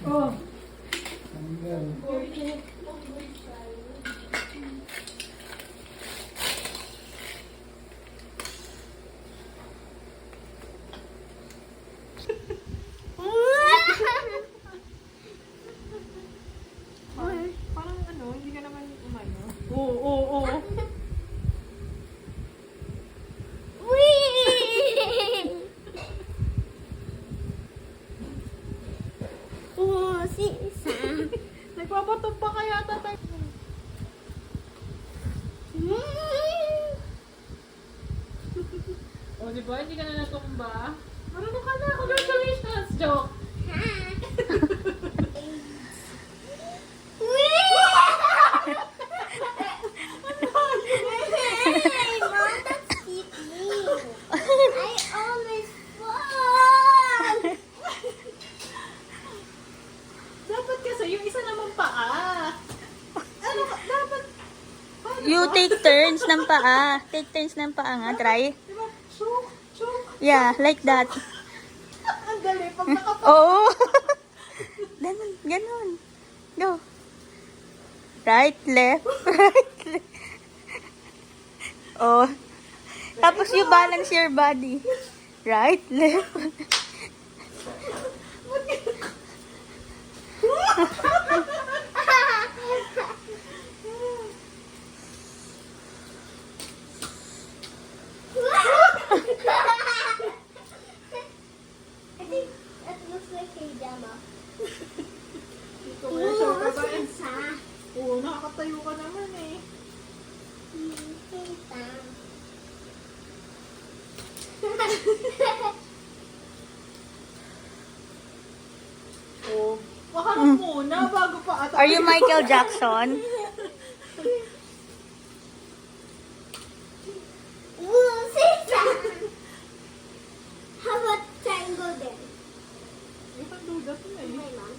Oh. Parang ano, hindi ka naman umano. Oo. Nagpapatok pa kaya tatay. O, di ba? Hindi ka na natumba. Marunong ka na. Congratulations! Joke! Dapat kasi yung isa naman paa. Ano ka? Dapat. You take turns ng paa. Take turns ng paa nga. Try. Diba? Choke. Yeah, like that. Ang dali. Pag nakapag... Oo. Ganun. Go. Right, left, right, left. Oh. Tapos you balance your body. Right, left. I think that looks like pajama. Commercial ka ba? Oo, nakakatayo ka naman eh. Oh, maharap muna bago pa ata. Are you Michael Jackson? How about triangle then? You can do that na eh. Hi, Mom.